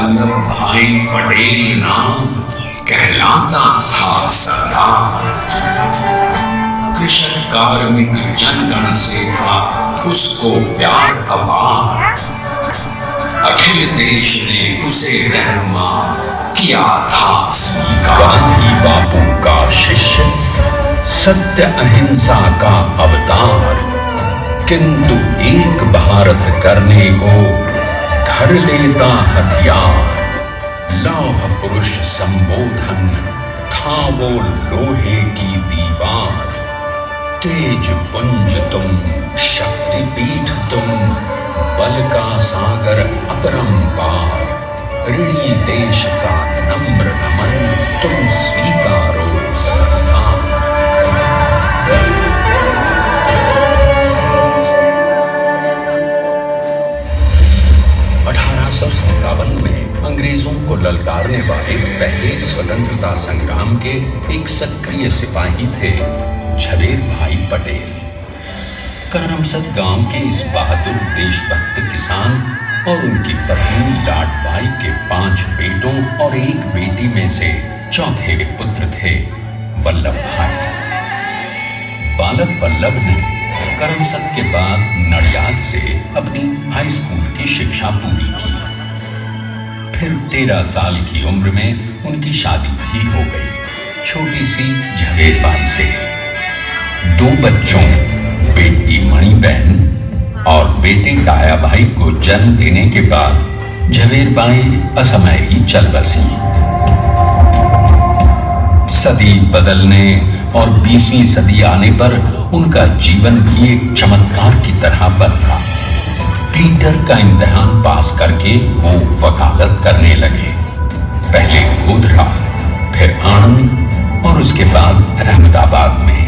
वल्लभ भाई पटेल नाम कहलाता था सरदार। कृषक कार्मिक जनगण से था उसको प्यार अपार। अखिल देश ने उसे रहनुमा किया था स्वीकार। गांधी बापू का शिष्य, सत्य अहिंसा का अवतार, किंतु एक भारत करने को धर लेता हथियार। लौह पुरुष संबोधन था वो लोहे की दीवार। तेज पुंज तुम, शक्तिपीठ तुम, बल का सागर अपरंपार। ऋणी देश का नम्र नमन तुम स्वीकारो सरदार। 1857 में अंग्रेजों को ललकारने वाले पहले स्वतंत्रता संग्राम के एक सक्रिय सिपाही थे झवेर भाई पटेल। करमसद गांव के इस बहादुर देशभक्त किसान और उनकी पत्नी लाड बाई के 5 बेटों और 1 बेटी में से चौथे पुत्र थे वल्लभ भाई। बालक वल्लभ ने करमसद के बाद नडियाद से अपनी हाई स्कूल की शिक्षा पूरी की। फिर 13 साल की उम्र में उनकी शादी भी हो गई छोटी सी झवेर बाई से। 2 बच्चों, बेटी मणि बहन और बेटे डाया भाई को जन्म देने के बाद झवेर बाई असमय ही चल बसी। सदी बदलने और 20वीं सदी आने पर उनका जीवन भी एक चमत्कार की तरह बदला। क्लीटर का इम्तिहान पास करके वो वकालत करने लगे। पहले गोधरा, फिर आणंद और उसके बाद अहमदाबाद में।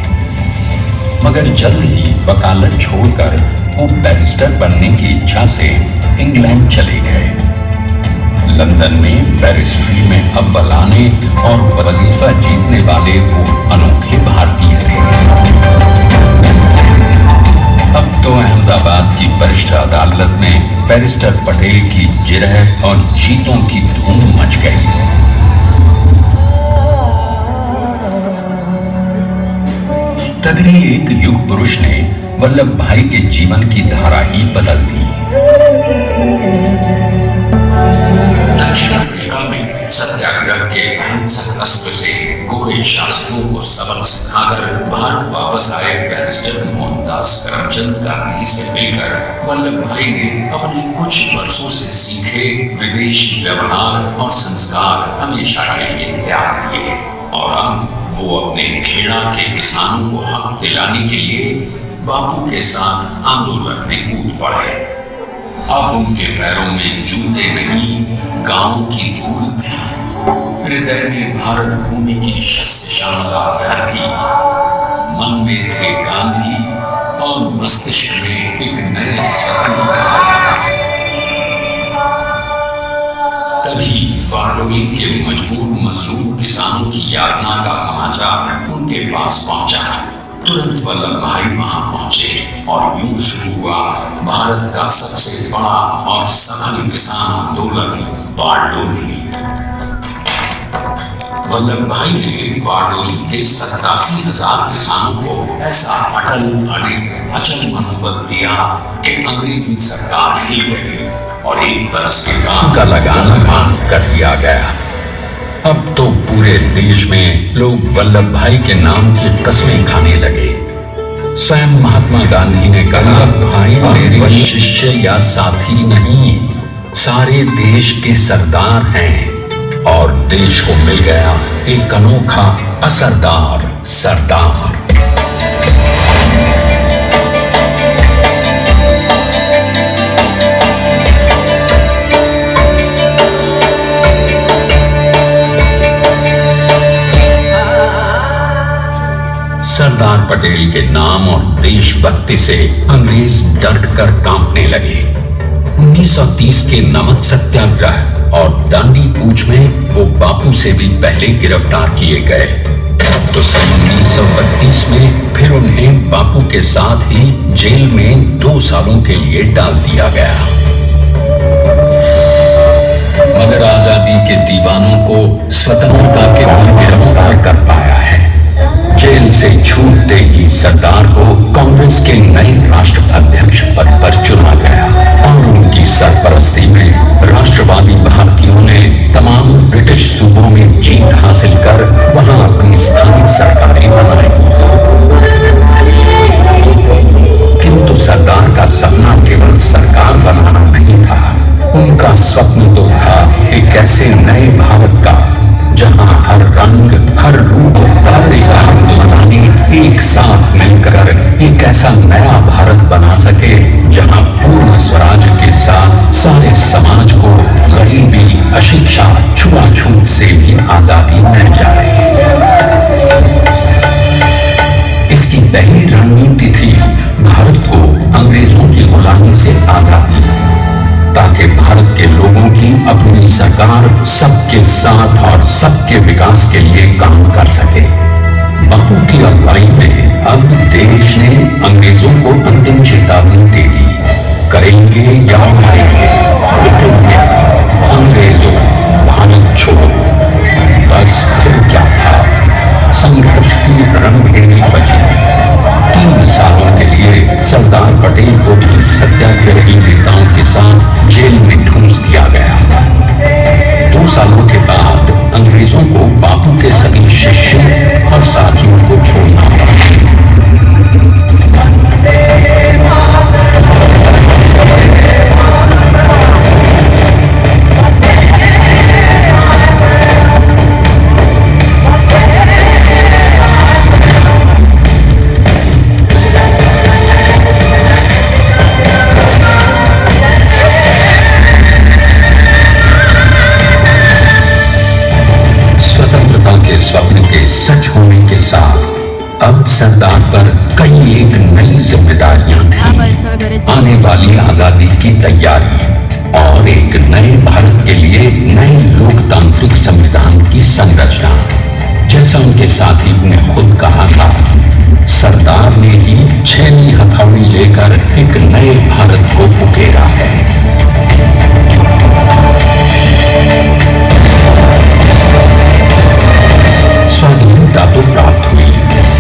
मगर जल्द ही वकालत छोड़कर वो बैरिस्टर बनने की इच्छा से इंग्लैंड चले गए। लंदन में बैरिस्ट्री में अव्वल आने और वजीफा जीतने वाले वो अनोखे भारतीय थे। अब तो अहमदाबाद की वरिष्ठ अदालत में बैरिस्टर पटेल की जिरह और जीतों की धूम मच गई। तभी एक युग पुरुष ने वल्लभ भाई के जीवन की धारा ही बदल दी। दक्षिण अफ्रीका में सत्याग्रह के अहिंसक अस्त्र से गोरे शासकों को सबक सिखाकर भारत वापस आए बैरिस्टर मोहनदास करमचंद गांधी से मिलकर वल्लभ भाई ने अपने कुछ वर्षों से सीखे विदेशी व्यवहार और संस्कार हमेशा के लिए त्याग दिए और अब वो अपने खेड़ा के किसानों को हक दिलाने के लिए बापू के साथ आंदोलन में कूद पड़े। अब उनके पैरों में जूते नहीं, गांव की धूल थी। हृदय में भारत भूमि की शस्त्रशाला धरती। मन में थे गांधी और मस्तिष्क में एक नए स्वतंत्र। तभी बारडोली के मजबूर मजलूम किसानों की यातना का समाचार उनके पास पहुंचा। तुरंत वल्लभ भाई वहां पहुंचे और यूं शुरू हुआ भारत का सबसे बड़ा और सफल किसान आंदोलन बारडोली। वल्लभ भाई ने बारडोली के 87,000 किसानों को ऐसा अटल अडिग अचल मनोबल दिया कि अंग्रेजी सरकार हिल गई और 1 बरस के काम का लगान बंद कर दिया गया। अब तो पूरे देश में लोग वल्लभ भाई के नाम की कस्में खाने लगे। स्वयं महात्मा गांधी ने कहा, भाई मेरे शिष्य या साथी नहीं, सारे देश के सरदार हैं। और देश को मिल गया एक अनोखा असरदार सरदार। सरदार पटेल के नाम और देशभक्ति से अंग्रेज डर कर कांपने लगे। 1930 के नमक सत्याग्रह और दांडी कूच में वो बापू से भी पहले गिरफ्तार किए गए। तो सन 1932 में फिर उन्हें बापू के साथ ही जेल में 2 सालों के लिए डाल दिया गया। मगर सरदार को कांग्रेस के नए राष्ट्राध्यक्ष पद पर चुना गया और उनकी सरपरस्ती में राष्ट्रवादी भारतीयों ने तमाम ब्रिटिश सूबों में जीत हासिल कर वहां अपनी स्थानीय सरकारें बनाई। किंतु सरदार का सपना केवल सरकार बनाना नहीं था, उनका स्वप्न तो था एक ऐसे नए भारत का जहां हर रंग, हर रूप, एक साथ मिलकर एक ऐसा नया भारत बना सके जहां पूर्ण स्वराज के साथ सारे समाज को गरीबी, अशिक्षा, छुआछूत से भी आजादी मिल जाए। इसकी पहली रणनीति थी भारत को अंग्रेजों की गुलामी से आजादी, ताकि भारत के लोगों की अपनी सरकार सबके साथ और सबके विकास के लिए काम कर सके। बापू की अगुवाई में अब देश ने अंग्रेजों को अंतिम चेतावनी दे दी, करेंगे या मरेंगे, अंग्रेजों भारत छोड़ो। बस फिर क्या था, संघर्ष की रणभेरी बची। 3 सालों के लिए सरदार पटेल को भी सत्याग्रही नेताओं के साथ जेल में ठूंस दिया गया। 2 सालों के बाद अंग्रेजों को बापू के सभी शिष्यों और साथियों को छोड़ना पड़ा। स्वप्न के सच होने के साथ अब सरदार पर कई एक नई जिम्मेदारियां थी। आने वाली आजादी की तैयारी और एक नए भारत के लिए नए लोकतांत्रिक संविधान की संरचना। जैसा उनके साथी ने खुद कहा था, सरदार ने ही 6वीं हथौड़ी लेकर एक नए भारत को उकेरा है। स्वाधीनता तो प्राप्त हुई,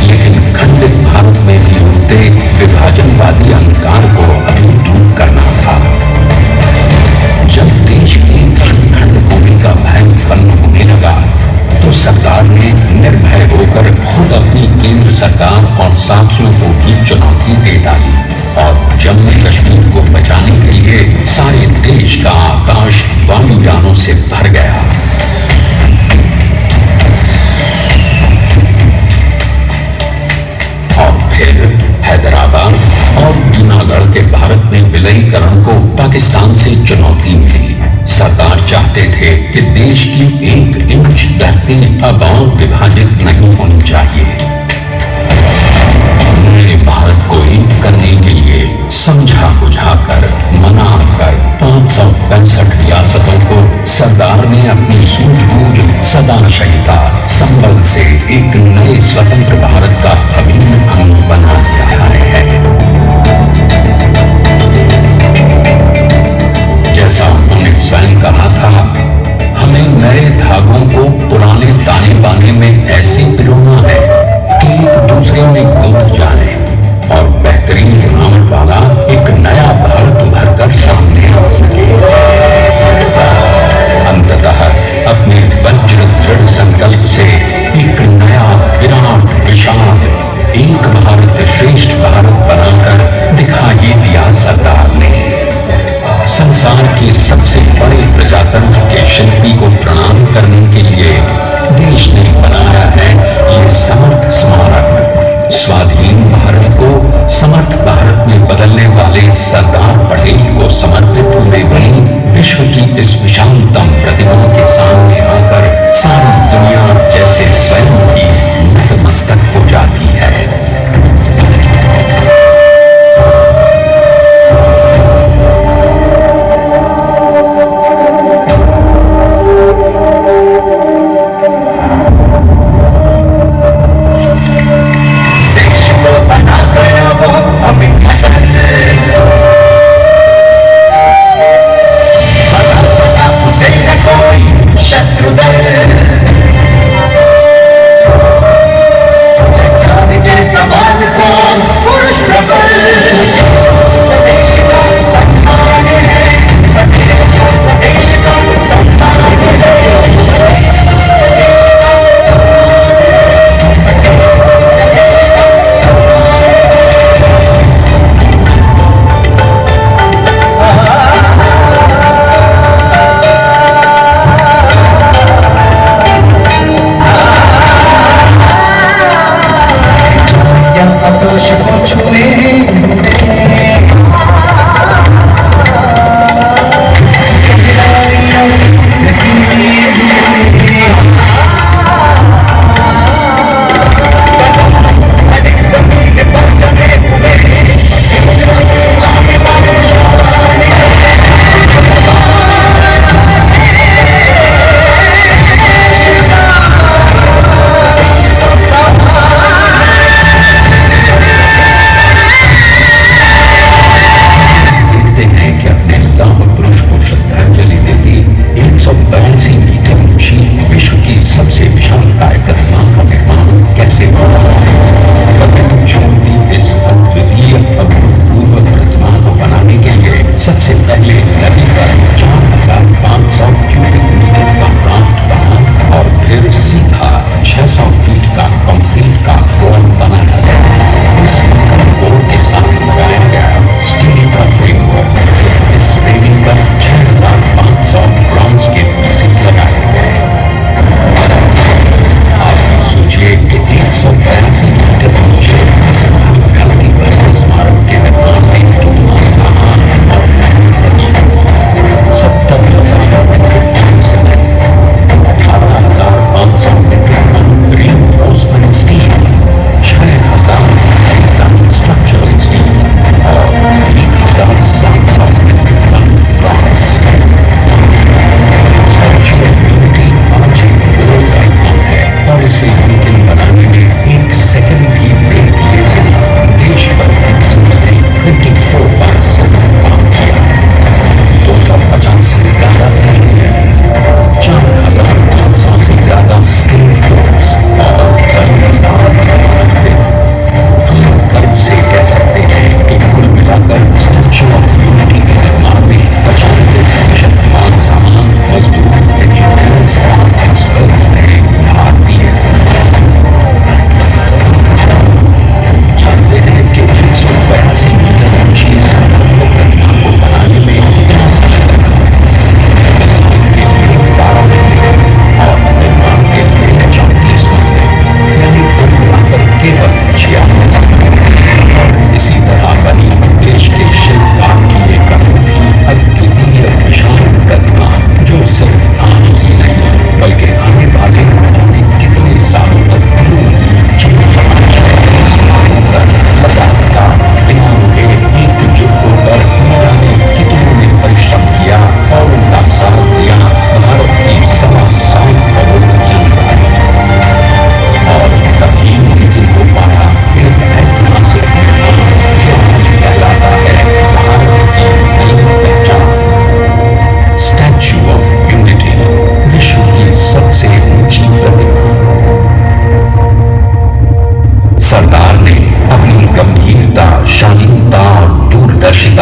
लेकिन खंडित भारत में भी उठते विभाजनवादी अंधकार को अभी दूर करना था। जब देश की खंड होने का भय उत्पन्न होने लगा तो सरदार ने निर्भय होकर खुद अपनी केंद्र सरकार और साथियों को भी चुनौती दे डाली और जम्मू कश्मीर को बचाने के लिए सारे देश का आकाश वायुयानों से भर गया। फिर हैदराबाद और जूनागढ़ के भारत में विलयीकरण को पाकिस्तान से चुनौती मिली। सरदार चाहते थे कि देश की 1 इंच धरती अब और विभाजित नहीं होनी चाहिए। नए भारत को एक करने के लिए समझा बुझाकर मनाकर 565 रियासतों को सरदार ने अपनी सूझबूझ, सदाशयता, संबल से एक नए स्वतंत्र भारत का अभिन्न अंग बना दिया है। जैसा उन्होंने स्वयं कहा था, हमें नए धागों को पुराने ताने बाने में ऐसे पिरोना है कि एक दूसरे में गुंथ जाने और बेहतरीन बनावट वाला एक नया भारत उभर कर सामने आ सके। अंततः अपने वज्र दृढ़ संकल्प से एक नया विराट विशाल एक भारत श्रेष्ठ भारत बनाकर दिखा ही दिया सरदार ने। संसार के सबसे बड़े प्रजातंत्र के शिल्पी को प्रणाम करने के लिए देश ने बनाया है ये समर्थ स्मारक। स्वाधीन भारत को समर्थ भारत में बदलने वाले सरदार पटेल को समर्पित हुए वही विश्व की इस विशालतम प्रतिमा के सामने आकर सारी दुनिया जैसे स्वयं ही नतमस्तक हो जाती है।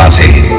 से